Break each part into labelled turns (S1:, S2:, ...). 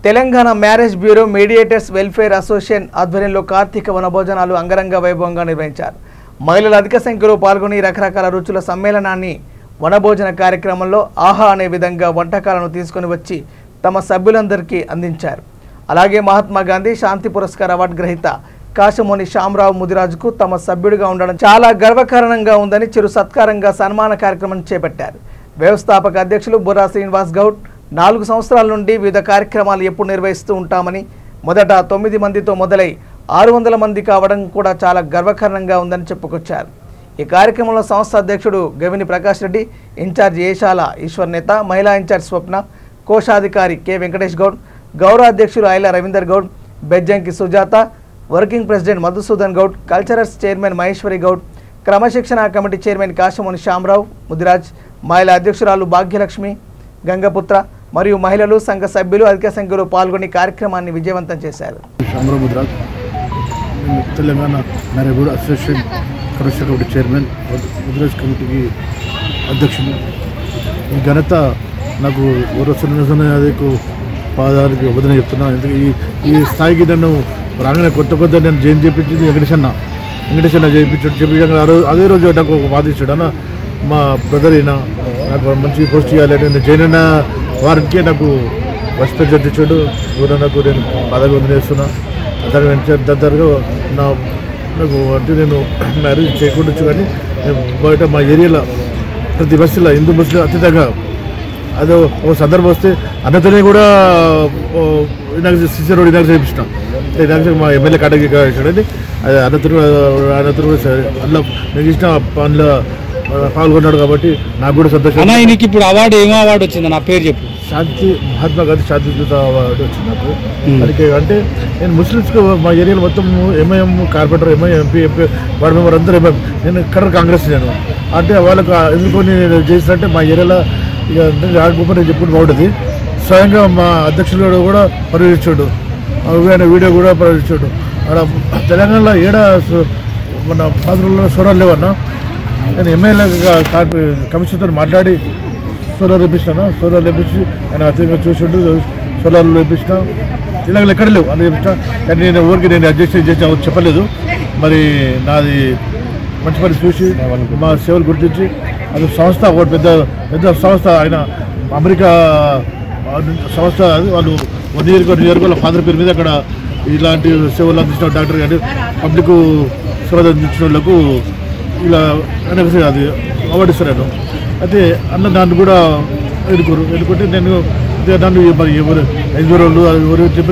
S1: Telangana marriage bureau mediators welfare association ఆధ్వర్యంలో కార్తీక వనభోజనాలు అంగరంగ వైభవంగా నిర్వహించారు. మహిళలు అధిక సంఖ్యలో పాల్గొని రకరకాల రుచుల సమ్మేళనాన్ని వనభోజన కార్యక్రమంలో ఆహా అనే విధంగా వంటకాలను తీసుకొని వచ్చి తమ సభ్యులందరికీ అందించారు. అలాగే మహాత్మా గాంధీ శాంతి పురస్కార్ అవార్డు గ్రహీత కాశమోని శ్యామరావు ముదిరాజుకు తమ సభ్యుడిగా ఉండడం చాలా గర్వకారణంగా ఉందని చిరు సత్కారంగా సన్మాన కార్యక్రమం చేపట్టారు. వ్యవస్థాపక అధ్యక్షులు బుర్రా శ్రీనివాస్ గౌడ్ 4 సంవత్సరాల నుండి వివిధ కార్యక్రమాలు ఎప్పుడు నిర్వహిస్తూ ఉంటామని, మొదట 9 మందితో మొదలై 600 మంది కావడం కూడా చాలా గర్వకారణంగా ఉందని చెప్పుకొచ్చారు. ఈ కార్యక్రమంలో సంస్థ అధ్యక్షుడు గవిని ప్రకాష్ రెడ్డి, ఇన్ఛార్జ్ ఏషాల ఈశ్వర్ నేత, మహిళా ఇన్ఛార్జ్ స్వప్న, కోశాధికారి కె వెంకటేష్ గౌడ్, గౌరవ అధ్యక్షులు Aila Ravinder Goud, Bejjanki Sujatha, working president Madhusudan Goud, culturals chairman Maheshwari Goud, క్రమశిక్షణ కమిటీ చైర్మన్ కాశమోని శ్యామరావు ముదిరాజ్, మహిళా అధ్యక్షురాలు భాగ్యలక్ష్మి గంగపుత్ర మరియు మహిళలు సంఘ సభ్యులు అధిక సంఖ్యలో పాల్గొని కార్యక్రమాన్ని విజయవంతం చేశారు.
S2: Telangana marriage bureau association committee chairman, Mudiraj కమిటీకి అధ్యక్షుడు. ఈ ఘనత నాకు యాదవ్కు పాదానికి వదిన చెప్తున్నాను. ఎందుకంటే ఈ స్థాయికి నన్ను రాగానే కొత్త నేను జైన్ చేయించింది వెంకటేష్ అన్న చేయించాడు. అదే రోజు నాకు ఒక బాధించాడు అన్న, మా బ్రదర్ అయినా నాకు మంచి పోస్ట్ చేయాలి. నేను జైన్ అన్న వారికి నాకు వైస్ ప్రెసిడెంట్ ఇచ్చాడు. నాకు నేను పదవి వదిలేస్తున్నా. దగ్గరగా నాకు అంటే నేను మ్యారేజ్ చేయకుండా కానీ బయట మా ఏరియాలో ప్రతి బస్సులో హిందూ బస్సులో అత్యధికంగా అదో ఒక సందర్భం వస్తే అన్నతనే కూడా సిసి రోడ్ ఇనాగ్రేషన్ చేయించిన. ఇనాగ్రేషన్ మా ఎమ్మెల్యే కాటకి చూడండి, అది అన్నతను కూడా సరే అందులో నేను ఇచ్చిన పనుల పాల్గొన్నాడు కాబట్టి నాకు కూడా సంతోషం.
S3: ఇప్పుడు అవార్డు ఏమో అవార్డు వచ్చింది, నా పేరు చెప్పు.
S2: శాంతి మహాత్మా గాంధీ శాంతి దూత అవార్డు వచ్చింది నాకు. అందుకే అంటే నేను ముస్లిమ్స్కి మా ఏరియాలో మొత్తం MIM corporator, MP ward member అందరూ ఎంఐఎం. నేను ఇక్కడ కాంగ్రెస్ నేను అంటే వాళ్ళకు ఎందుకు నేను చేసినట్టే మా ఏరియాలో ఇక రాకపోతే నేను చెప్పుకుంటూ బాగుంటుంది. స్వయంగా మా అధ్యక్షుడు కూడా పర్యవేక్షించాడు, ఆయన వీడియో కూడా పర్యవేక్షించాడు. అక్కడ తెలంగాణలో మన పాత్రలో సోరాలు లేవన్నా. నేను ఎమ్మెల్యే కమిషన్తో మాట్లాడి సోలార్ వేపించాను. సోలార్ వేపించి ఆయన అత్యంగా చూసిండు, సోలార్లు వేపించిన. ఇలాగ ఎక్కడ లేవు అని చెప్తా. కానీ నేను ఊరికి నేను అడ్జస్ట్ చేసి చెప్పలేదు. మరి నాది మంచి పని చూసి మా సేవలు గుర్తించి అది సంస్థ ఒకటి పెద్ద సంస్థ, ఆయన అమెరికా సంస్థ. వాళ్ళు 1 ఇయర్ వాళ్ళ ఫాదర్ పేరు మీద అక్కడ ఇలాంటి సేవలు అందించిన డాక్టర్ కానీ పబ్లిక్ సేవలు అందించిన వాళ్ళకు ఇలా అది అవార్డు ఇస్తున్నాను. అయితే అన్న దాన్ని కూడా ఎన్నుకుంటే నేను నన్ను మరి ఎవరు 5 రోజులు ఎవరు చెప్పి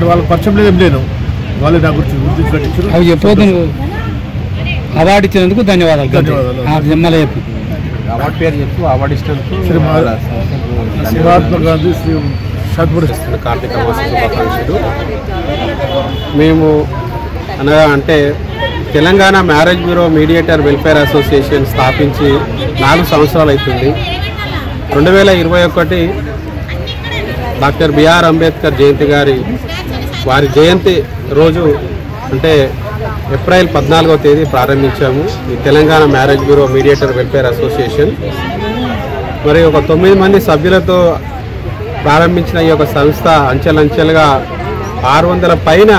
S2: వాళ్ళకి పరిచయం లేదు, ఏం లేను. వాళ్ళే నా గురించి గుర్తించినట్టు
S3: అవార్డు ఇచ్చినందుకు ధన్యవాదాలు.
S4: అవార్డు పేరు చెప్పు. అవార్డు ఇచ్చినందుకు
S2: శ్రీ మహాత్మా గాంధీ శ్రీ
S4: కార్తీక మాస శుభాకాంక్షలు. మేము అనగా అంటే Telangana marriage bureau mediator welfare association స్థాపించి 4 సంవత్సరాలు అవుతుంది. 2021 డాక్టర్ బిఆర్ అంబేద్కర్ జయంతి వారి జయంతి రోజు అంటే ఏప్రిల్ 14వ తేదీ ప్రారంభించాము ఈ Telangana marriage bureau mediator welfare association. మరి ఒక 9 మంది సభ్యులతో ప్రారంభించిన ఈ యొక్క సంస్థ అంచెలంచెలుగా 600 పైన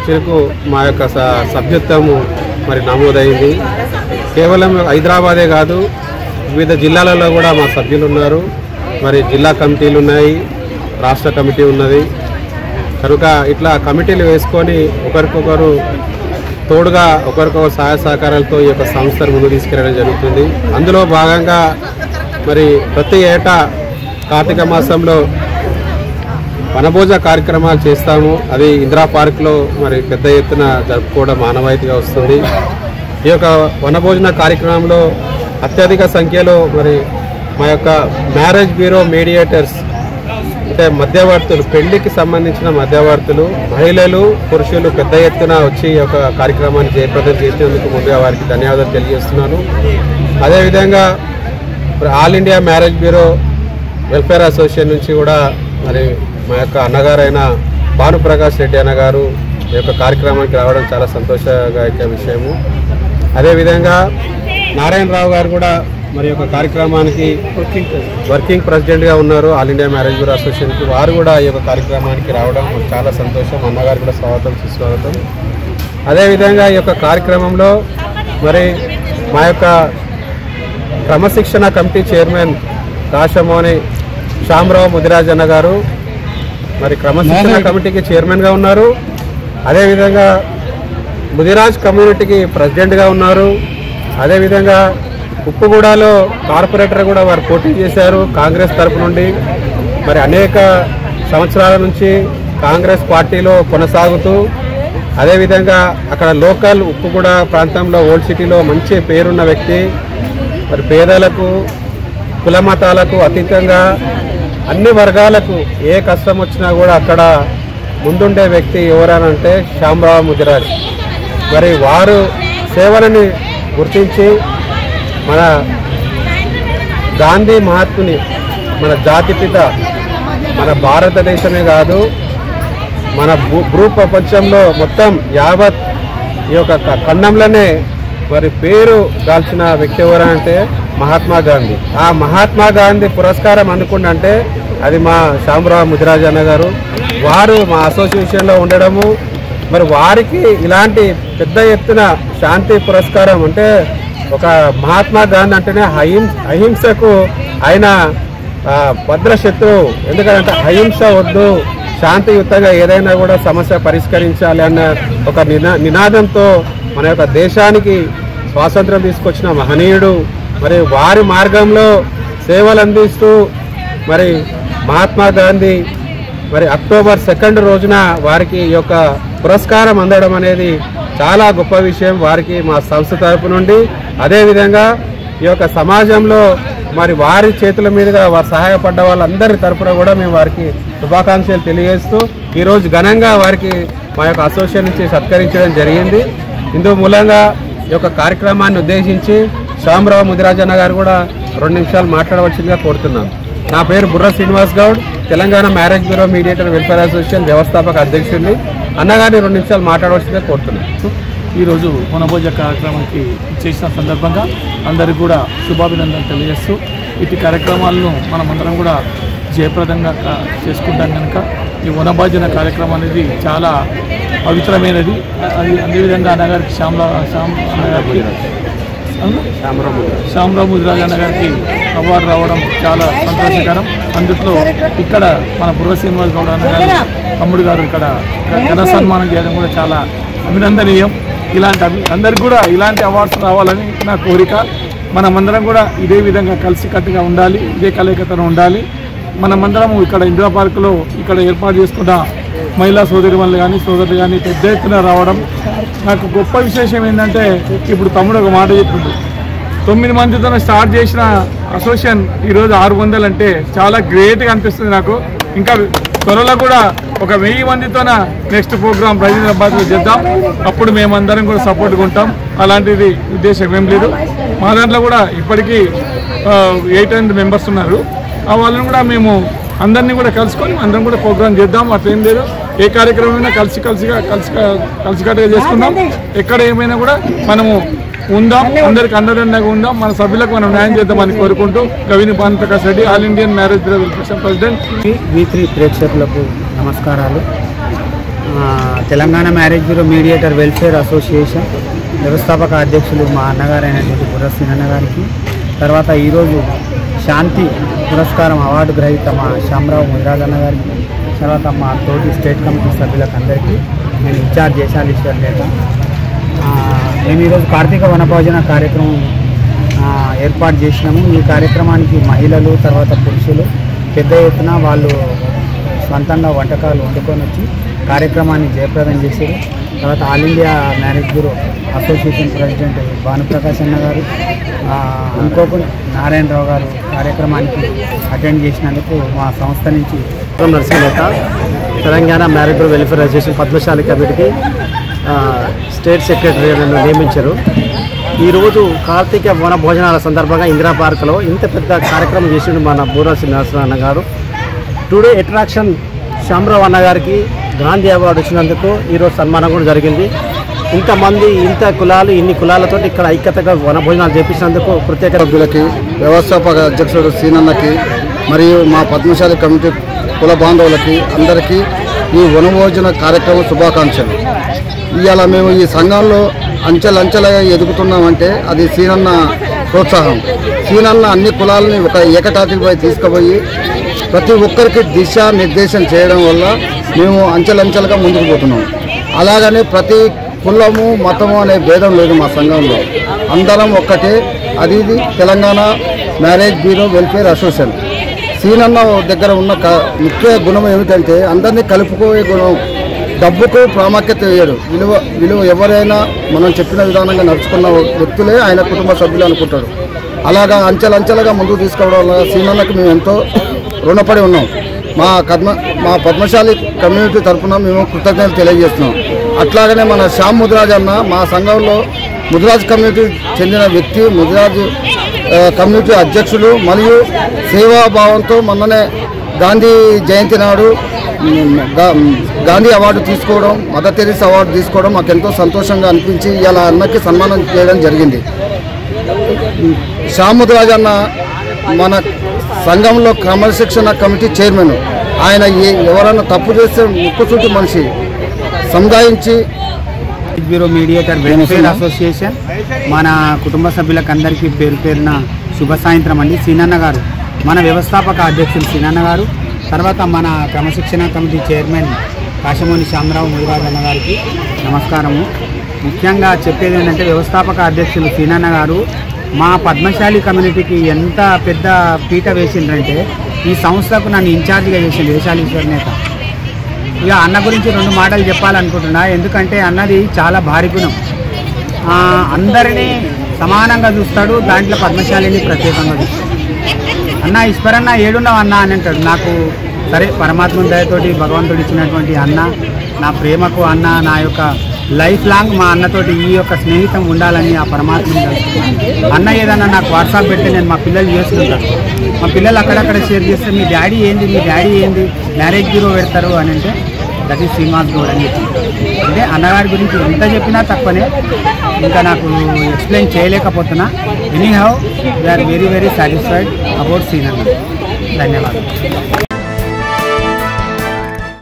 S4: చెరుకు మా యొక్క సభ్యత్వము మరి నమోదైంది. కేవలం హైదరాబాదే కాదు, వివిధ జిల్లాలలో కూడా మా సభ్యులు ఉన్నారు. మరి జిల్లా కమిటీలు ఉన్నాయి, రాష్ట్ర కమిటీ ఉన్నది. కనుక ఇట్లా కమిటీలు వేసుకొని ఒకరికొకరు తోడుగా ఒకరికొకరు సహాయ సహకారాలతో ఈ యొక్క సంస్థను ముందు తీసుకెళ్ళడం జరుగుతుంది. అందులో భాగంగా మరి ప్రతి ఏటా కార్తీక మాసంలో వనభోజ కార్యక్రమాలు చేస్తాము. అది ఇందిరా పార్క్లో మరి పెద్ద ఎత్తున జరుపుకోవడం ఆనవాయితీగా వస్తుంది. ఈ యొక్క వనభోజన కార్యక్రమంలో అత్యధిక సంఖ్యలో మరి మా యొక్క మ్యారేజ్ బ్యూరో మీడియేటర్స్ అంటే మధ్యవర్తులు, పెళ్లికి సంబంధించిన మధ్యవర్తులు, మహిళలు, పురుషులు పెద్ద ఎత్తున వచ్చి ఈ యొక్క కార్యక్రమాన్ని జయప్రదం చేసేందుకు ముందుగా వారికి ధన్యవాదాలు తెలియజేస్తున్నాను. అదేవిధంగా all India marriage bureau welfare association నుంచి కూడా మరి మా యొక్క అన్నగారైన భానుప్రకాష్ రెడ్డి అన్నగారు ఈ యొక్క కార్యక్రమానికి రావడం చాలా సంతోషదాయక విషయము. అదేవిధంగా నారాయణరావు గారు కూడా మరి యొక్క కార్యక్రమానికి వర్కింగ్ ప్రెసిడెంట్గా ఉన్నారు ఆల్ ఇండియా మ్యారేజ్ బ్యూరో అసోసియేషన్కి. వారు కూడా ఈ యొక్క కార్యక్రమానికి రావడం చాలా సంతోషం. అన్నగారు కూడా స్వాగతం సుస్వాగతం. అదేవిధంగా ఈ యొక్క కార్యక్రమంలో మరి మా యొక్క క్రమశిక్షణ కమిటీ చైర్మన్ రాషమోని శ్యామరావు ముదిరాజ్ అన్న గారు మరి క్రమశిక్షణ కమిటీకి చైర్మన్గా ఉన్నారు. అదేవిధంగా ముదిరాజ్ కమ్యూనిటీకి ప్రెసిడెంట్గా ఉన్నారు. అదేవిధంగా ఉప్పుగూడలో కార్పొరేటర్ కూడా వారు పోటీ చేశారు కాంగ్రెస్ తరపు నుండి. మరి అనేక సంవత్సరాల నుంచి కాంగ్రెస్ పార్టీలో కొనసాగుతూ అదేవిధంగా అక్కడ లోకల్ ఉప్పుగూడ ప్రాంతంలో ఓల్డ్ సిటీలో మంచి పేరున్న వ్యక్తి. మరి పేదలకు కుల మతాలకు అతీతంగా అన్ని వర్గాలకు ఏ కష్టం వచ్చినా కూడా అక్కడ ముందుండే వ్యక్తి ఎవరనంటే శ్యామరావు ముదిరాజ్. మరి వారు సేవలని గుర్తించి మన గాంధీ మహాత్ముని మన జాతిపిత మన భారతదేశమే కాదు మన భూ ప్రపంచంలో మొత్తం యావత్ ఈ యొక్క ఖండంలోనే మరి పేరు దాల్చిన వ్యక్తి ఎవరంటే మహాత్మా గాంధీ. ఆ మహాత్మా గాంధీ పురస్కారం అందుకుంటే అది మా శ్యామరావు ముదిరాజ్ అన్న గారు. వారు మా అసోసియేషన్లో ఉండడము మరి వారికి ఇలాంటి పెద్ద ఎత్తున శాంతి పురస్కారం అంటే ఒక మహాత్మా గాంధీ అంటేనే అహింసకు ఆయన భద్రశత్రువు. ఎందుకంటే అహింస వద్దు, శాంతియుతంగా ఏదైనా కూడా సమస్య పరిష్కరించాలి అన్న ఒక నినాదంతో మన యొక్క దేశానికి స్వాతంత్రం తీసుకొచ్చిన మహనీయుడు. మరి వారి మార్గంలో సేవలు అందిస్తూ మరి మహాత్మా గాంధీ మరి అక్టోబర్ 2 రోజున వారికి ఈ యొక్క పురస్కారం అందడం అనేది చాలా గొప్ప విషయం వారికి మా సంస్థ తరపు నుండి. అదేవిధంగా ఈ యొక్క సమాజంలో మరి వారి చేతుల మీదుగా వారు సహాయపడ్డ వాళ్ళందరి తరపున కూడా మేము వారికి శుభాకాంక్షలు తెలియజేస్తూ ఈరోజు ఘనంగా వారికి మా యొక్క అసోసియేషన్ నుంచి సత్కరించడం జరిగింది. ఇందు మూలంగా ఈ యొక్క కార్యక్రమాన్ని ఉద్దేశించి శ్యామరావు ముదిరాజ్ అన్న గారు కూడా 2 నిమిషాలు మాట్లాడవలసిందిగా కోరుతున్నాను. నా పేరు బుర్ర Srinivas Goud, Telangana marriage bureau mediator welfare association వ్యవస్థాపక అధ్యక్షుడిని. అన్నగారిని 2 నిమిషాలు మాట్లాడవలసిందిగా కోరుతున్నాను.
S5: ఈరోజు వనభోజ కార్యక్రమానికి చేసిన సందర్భంగా అందరికీ కూడా శుభాభినందనలు తెలియజేస్తూ ఇటు కార్యక్రమాలను మనమందరం కూడా జయప్రదంగా చేసుకుంటాం కనుక ఈ వనభోజన కార్యక్రమం అనేది చాలా పవిత్రమైనది. అది అదేవిధంగా అన్నగారికి శ్యామరావు ముదిరాజ్ అన్న గారికి అవార్డు రావడం చాలా సంతోషకరం. అందులో ఇక్కడ మన బుర్ర శ్రీనివాస్ గౌడ్ అన్న గారు తమ్ముడు గారు ఇక్కడ ఘన సన్మానం చేయడం కూడా చాలా అభినందనీయం. అందరికి కూడా ఇలాంటి అవార్డ్స్ రావాలని నా కోరిక. మనమందరం కూడా ఇదే విధంగా కలిసికట్టుగా ఉండాలి, ఇదే కలయికతను ఉండాలి. మనమందరం ఇక్కడ ఇందిరా పార్కులో ఇక్కడ ఏర్పాటు చేసుకున్న మహిళా సోదరిమణులు కానీ సోదరులు కానీ పెద్ద ఎత్తున రావడం నాకు గొప్ప విశేషం ఏంటంటే ఇప్పుడు తమ్ముడు ఒక మాట చెప్పిండు, 9 మందితో స్టార్ట్ చేసిన అసోసియేషన్ ఈరోజు 600 అంటే చాలా గ్రేట్గా అనిపిస్తుంది నాకు. ఇంకా త్వరలో కూడా ఒక 1000 మందితోన నెక్స్ట్ ప్రోగ్రామ్ హైదరాబాద్లో చేద్దాం. అప్పుడు మేమందరం కూడా సపోర్ట్గా ఉంటాం. అలాంటిది ఉద్దేశం ఏం లేదు. మా దాంట్లో కూడా ఇప్పటికీ 800 మెంబర్స్ ఉన్నారు. ఆ వాళ్ళని కూడా మేము అందరినీ కూడా కలుసుకొని అందరం కూడా ప్రోగ్రామ్ చేద్దాం. అట్లేం లేదు, ఏ కార్యక్రమమైనా కలిసికట్టుగా చేసుకుందాం. ఎక్కడ ఏమైనా కూడా మనము ఉందాం, అందరికి అండదండగా ఉందాం, మన సభ్యులకు మనం న్యాయం చేద్దామని కోరుకుంటూ Gavini Bhanuprakash Reddy, all Indian marriage bureau welfare president.
S3: V3 ప్రేక్షకులకు నమస్కారాలు. Telangana marriage bureau mediator welfare association వ్యవస్థాపక అధ్యక్షులు మా అన్నగారైనటువంటి బుర్ర శ్రీనన్న గారికి, తర్వాత ఈరోజు శాంతి పురస్కారం అవార్డు గ్రహీత మా శ్యామరావు ముదిరాజ్ అన్న గారికి, తర్వాత మా తోటి స్టేట్ కమిటీ సభ్యులకు అందరికీ, నేను ఇన్ఛార్జ్ జయశాలీశ్వర్ లేక మేము ఈరోజు కార్తీక వనభోజన కార్యక్రమం ఏర్పాటు చేసినాము. ఈ కార్యక్రమానికి మహిళలు తర్వాత పురుషులు పెద్ద ఎత్తున వాళ్ళు సొంతంగా వంటకాలు వండుకొని వచ్చి కార్యక్రమాన్ని జయప్రదం చేశారు. తర్వాత all India marriage bureau association president Bhanuprakash అన్న గారు, అనుకోకుండా నారాయణరావు గారు కార్యక్రమానికి అటెండ్ చేసినందుకు మా సంస్థ నుంచి
S6: Narasimha Telangana marriage bureau welfare association Padmashali కమిటీకి స్టేట్ సెక్రటరీ నియమించారు. ఈరోజు కార్తీక వన భోజనాల సందర్భంగా ఇందిరా పార్క్లో ఇంత పెద్ద కార్యక్రమం చేసిండు మన బూరా శ్రీనివాసరావు అన్న గారు. టుడే అట్రాక్షన్ శ్యామరావు అన్న గారికి గాంధీ అవార్డు వచ్చినందుకు ఈరోజు సన్మానం కూడా జరిగింది. ఇంతమంది ఇంత కులాలు ఇన్ని కులాలతో ఇక్కడ ఐక్యతగా వనభోజనాలు చేపించినందుకు ప్రత్యేక
S7: సభ్యులకి వ్యవస్థాపక అధ్యక్షుడు సీనన్నకి మరియు మా పద్మశాలి కమిటీ కుల బాంధవులకి అందరికీ ఈ వనభోజన కార్యక్రమం శుభాకాంక్షలు. ఇవాళ మేము ఈ సంఘంలో అంచెలంచెలుగా ఎదుగుతున్నామంటే అది సీనన్న ప్రోత్సాహం. సీనన్న అన్ని కులాలని ఒక ఏకతాటిపై తీసుకుపోయి ప్రతి ఒక్కరికి దిశా నిర్దేశం చేయడం వల్ల మేము అంచెలంచెలుగా ముందుకు పోతున్నాం. అలాగనే ప్రతి కులము మతము అనే భేదం లేదు మా సంఘంలో, అందరం ఒక్కటే. అది Telangana marriage bureau welfare association. సీనన్న దగ్గర ఉన్న ముఖ్య గుణం ఏమిటంటే అందరినీ కలుపుకోయే గుణం. డబ్బుకు ప్రాముఖ్యత వేయడు. విలువ ఎవరైనా మనం చెప్పిన విధానంగా నడుచుకున్న వ్యక్తులే ఆయన కుటుంబ సభ్యులు అనుకుంటాడు. అలాగా అంచెలంచెలుగా ముందుకు తీసుకోవడం వల్ల సీనన్నకు మేము ఎంతో రుణపడి ఉన్నాం. మా పద్మశాలి కమ్యూనిటీ తరఫున మేము కృతజ్ఞతలు తెలియజేస్తున్నాం. అట్లాగనే మన శ్యామ్ ముదిరాజ్ అన్న మా సంఘంలో ముదిరాజ్ కమ్యూనిటీ చెందిన వ్యక్తి, ముదిరాజ్ కమ్యూనిటీ అధ్యక్షులు మరియు సేవాభావంతో మొన్ననే గాంధీ జయంతి నాడు గాంధీ అవార్డు తీసుకోవడం, మదర్ తెరీసా అవార్డు తీసుకోవడం మాకు ఎంతో సంతోషంగా అనిపించి ఇలా అన్నకి సన్మానం చేయడం జరిగింది. శ్యామ్ ముదిరాజ్ అన్న మన సంఘంలో క్రమశిక్షణ కమిటీ చైర్మన్. ఆయన ఎవరైనా తప్పు చేస్తే ముక్కుసూటి మనిషి. సముదాయించి
S3: బ్యూరో మీడియేటర్ వెల్ఫేర్ అసోసియేషన్ మన కుటుంబ సభ్యులకు అందరికీ పేరు పేరున శుభ సాయంత్రం అండి. సీనన్న గారు మన వ్యవస్థాపక అధ్యక్షులు సీనన్న గారు, తర్వాత మన క్రమశిక్షణ కమిటీ చైర్మన్ కాశమూని శ్యామరావు ముదిరాజ్ అన్న గారికి నమస్కారము. ముఖ్యంగా చెప్పేది ఏంటంటే వ్యవస్థాపక అధ్యక్షులు సీనన్న గారు మా పద్మశాలి కమ్యూనిటీకి ఎంత పెద్ద పీట వేసిండ్రంటే ఈ సంస్థకు నన్ను ఇన్ఛార్జిగా చేసింది దేశాలీశ్వర్ నేత. ఇక అన్న గురించి 2 మాటలు చెప్పాలనుకుంటున్నా. ఎందుకంటే అన్నది చాలా భారీ గుణం. అందరినీ సమానంగా చూస్తాడు, దాంట్లో పద్మశాలిని ప్రత్యేకంగా చూస్తాడు. అన్న ఈశ్వరన్న ఏడున్నావు అన్న అని అంటాడు. నాకు సరే పరమాత్మ దయతోటి భగవంతుడు ఇచ్చినటువంటి అన్న, నా ప్రేమకు అన్న, నా యొక్క లైఫ్ లాంగ్ మా అన్నతోటి ఈ యొక్క స్నేహితం ఉండాలని ఆ పరమాత్మని తెలుసుకున్నాను. అన్న ఏదన్నా నాకు వాట్సాప్ పెడితే నేను మా పిల్లలు చేస్తుంటాను. మా పిల్లలు అక్కడక్కడ షేర్ చేస్తే మీ డాడీ ఏంది మ్యారేజ్ బ్యూరో పెడతారు అని అంటే దట్ ఈస్ శ్రీనివాస్ గౌడ్ అని చెప్పి. అంటే అన్నగారి గురించి ఎంత చెప్పినా తక్కువనే, ఇంకా నాకు ఎక్స్ప్లెయిన్ చేయలేకపోతున్నా. Anyhow they are very very satisfied about సీనన్న. ధన్యవాదాలు.